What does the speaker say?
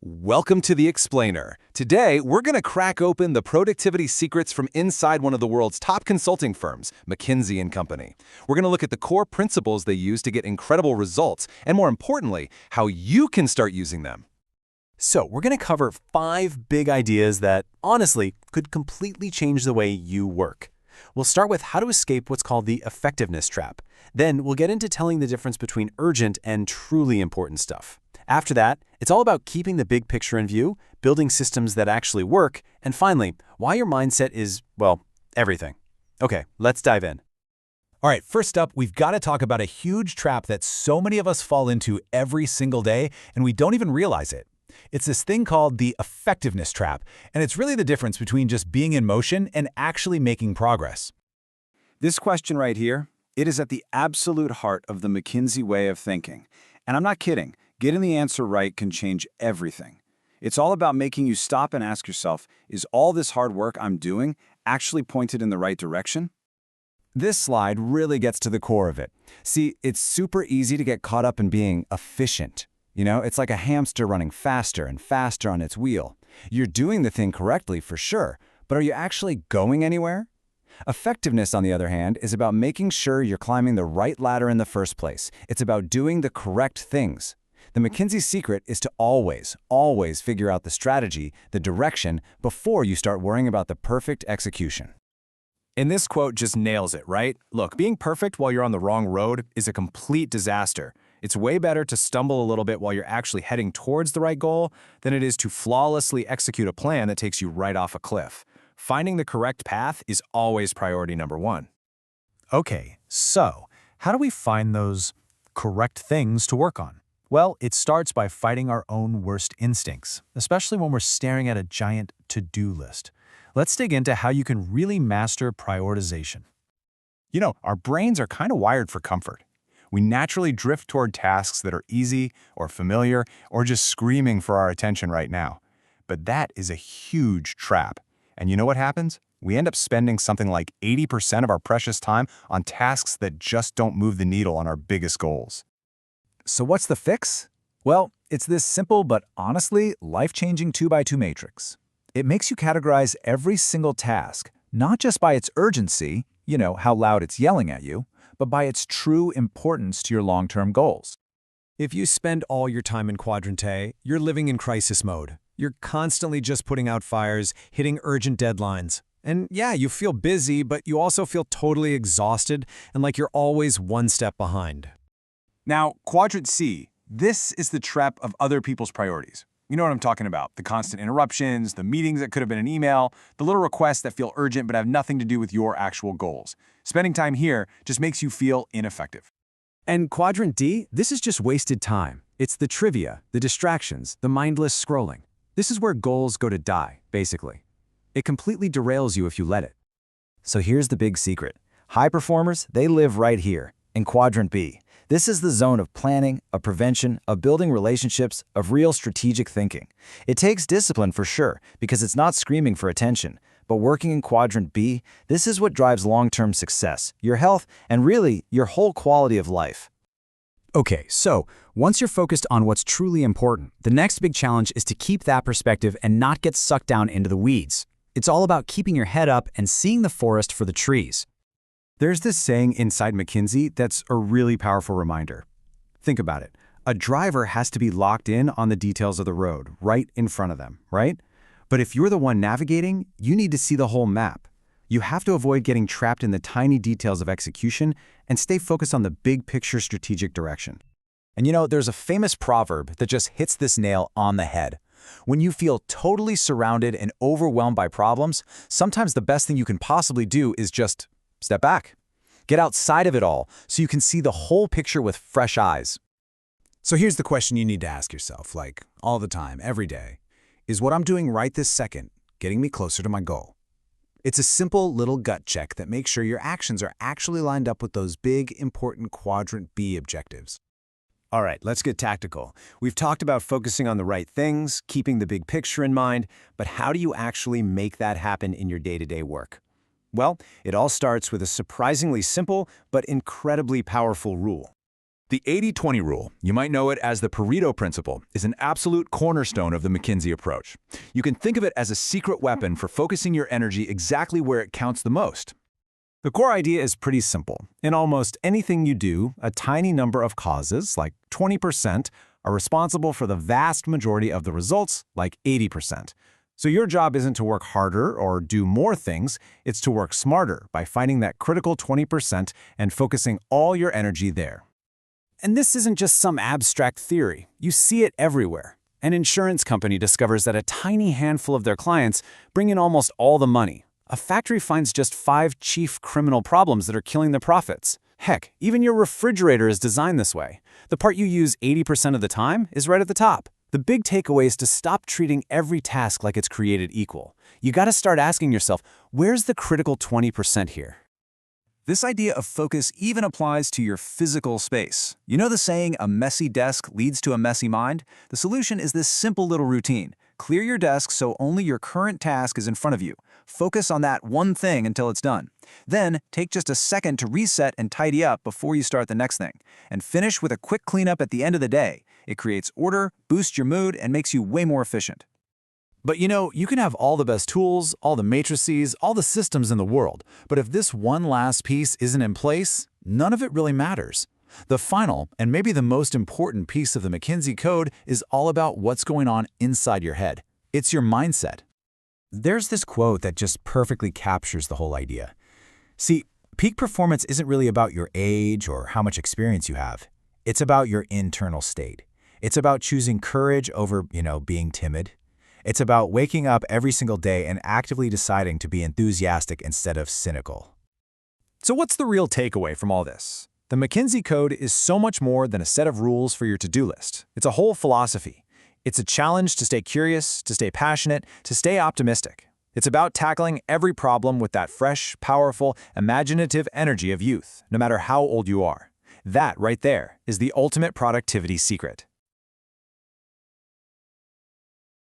Welcome to The Explainer. Today, we're going to crack open the productivity secrets from inside one of the world's top consulting firms, McKinsey and Company. We're going to look at the core principles they use to get incredible results, and more importantly, how you can start using them. So we're going to cover 5 big ideas that, honestly, could completely change the way you work. We'll start with how to escape what's called the effectiveness trap. Then we'll get into telling the difference between urgent and truly important stuff. After that, it's all about keeping the big picture in view, building systems that actually work, and finally, why your mindset is, well, everything. Okay, let's dive in. All right, first up, we've got to talk about a huge trap that so many of us fall into every single day, and we don't even realize it. It's this thing called the effectiveness trap, and it's really the difference between just being in motion and actually making progress. This question right here, it is at the absolute heart of the McKinsey way of thinking. And I'm not kidding. Getting the answer right can change everything. It's all about making you stop and ask yourself, is all this hard work I'm doing actually pointed in the right direction? This slide really gets to the core of it. See, it's super easy to get caught up in being efficient. It's like a hamster running faster and faster on its wheel. You're doing the thing correctly for sure, but are you actually going anywhere? Effectiveness, on the other hand, is about making sure you're climbing the right ladder in the first place. It's about doing the correct things. The McKinsey secret is to always figure out the strategy, the direction, before you start worrying about the perfect execution. And this quote just nails it, right? Look, being perfect while you're on the wrong road is a complete disaster. It's way better to stumble a little bit while you're actually heading towards the right goal than it is to flawlessly execute a plan that takes you right off a cliff. Finding the correct path is always priority number 1. Okay, so how do we find those correct things to work on? Well, it starts by fighting our own worst instincts, especially when we're staring at a giant to-do list. Let's dig into how you can really master prioritization. Our brains are kind of wired for comfort. We naturally drift toward tasks that are easy or familiar or just screaming for our attention right now. But that is a huge trap. And you know what happens? We end up spending something like 80% of our precious time on tasks that just don't move the needle on our biggest goals. So what's the fix? Well, it's this simple but honestly life-changing 2x2 matrix. It makes you categorize every single task, not just by its urgency, how loud it's yelling at you, but by its true importance to your long-term goals. If you spend all your time in Quadrant A, you're living in crisis mode. You're constantly just putting out fires, hitting urgent deadlines. And yeah, you feel busy, but you also feel totally exhausted and like you're always one step behind. Now, Quadrant C, this is the trap of other people's priorities. You know what I'm talking about. The constant interruptions, the meetings that could have been an email, the little requests that feel urgent but have nothing to do with your actual goals. Spending time here just makes you feel ineffective. And Quadrant D, this is just wasted time. It's the trivia, the distractions, the mindless scrolling. This is where goals go to die, basically. It completely derails you if you let it. So here's the big secret. High performers, they live right here, in Quadrant B. This is the zone of planning, of prevention, of building relationships, of real strategic thinking. It takes discipline for sure, because it's not screaming for attention. But working in Quadrant B, this is what drives long-term success, your health, and really, your whole quality of life. Okay, so once you're focused on what's truly important, the next big challenge is to keep that perspective and not get sucked down into the weeds. It's all about keeping your head up and seeing the forest for the trees. There's this saying inside McKinsey that's a really powerful reminder. Think about it. A driver has to be locked in on the details of the road, right in front of them, right? But if you're the one navigating, you need to see the whole map. You have to avoid getting trapped in the tiny details of execution and stay focused on the big picture strategic direction. And there's a famous proverb that just hits this nail on the head. When you feel totally surrounded and overwhelmed by problems, sometimes the best thing you can possibly do is just step back. Get outside of it all so you can see the whole picture with fresh eyes. So here's the question you need to ask yourself, like all the time, every day. Is what I'm doing right this second getting me closer to my goal? It's a simple little gut check that makes sure your actions are actually lined up with those big, important Quadrant B objectives. All right, let's get tactical. We've talked about focusing on the right things, keeping the big picture in mind, but how do you actually make that happen in your day-to-day work? Well, it all starts with a surprisingly simple but incredibly powerful rule. The 80-20 rule, you might know it as the Pareto principle, is an absolute cornerstone of the McKinsey approach. You can think of it as a secret weapon for focusing your energy exactly where it counts the most. The core idea is pretty simple. In almost anything you do, a tiny number of causes, like 20%, are responsible for the vast majority of the results, like 80%. So your job isn't to work harder or do more things, it's to work smarter by finding that critical 20% and focusing all your energy there. And this isn't just some abstract theory. You see it everywhere. An insurance company discovers that a tiny handful of their clients bring in almost all the money. A factory finds just 5 chief criminal problems that are killing their profits. Heck, even your refrigerator is designed this way. The part you use 80% of the time is right at the top. The big takeaway is to stop treating every task like it's created equal. You gotta start asking yourself, where's the critical 20% here? This idea of focus even applies to your physical space. You know the saying, a messy desk leads to a messy mind? The solution is this simple little routine. Clear your desk so only your current task is in front of you. Focus on that one thing until it's done. Then, take just a second to reset and tidy up before you start the next thing. And finish with a quick cleanup at the end of the day. It creates order, boosts your mood, and makes you way more efficient. But you can have all the best tools, all the matrices, all the systems in the world, but if this one last piece isn't in place, none of it really matters. The final, and maybe the most important piece of the McKinsey Code is all about what's going on inside your head. It's your mindset. There's this quote that just perfectly captures the whole idea. See, peak performance isn't really about your age or how much experience you have. It's about your internal state. It's about choosing courage over, being timid. It's about waking up every single day and actively deciding to be enthusiastic instead of cynical. So what's the real takeaway from all this? The McKinsey Code is so much more than a set of rules for your to-do list. It's a whole philosophy. It's a challenge to stay curious, to stay passionate, to stay optimistic. It's about tackling every problem with that fresh, powerful, imaginative energy of youth, no matter how old you are. That right there is the ultimate productivity secret.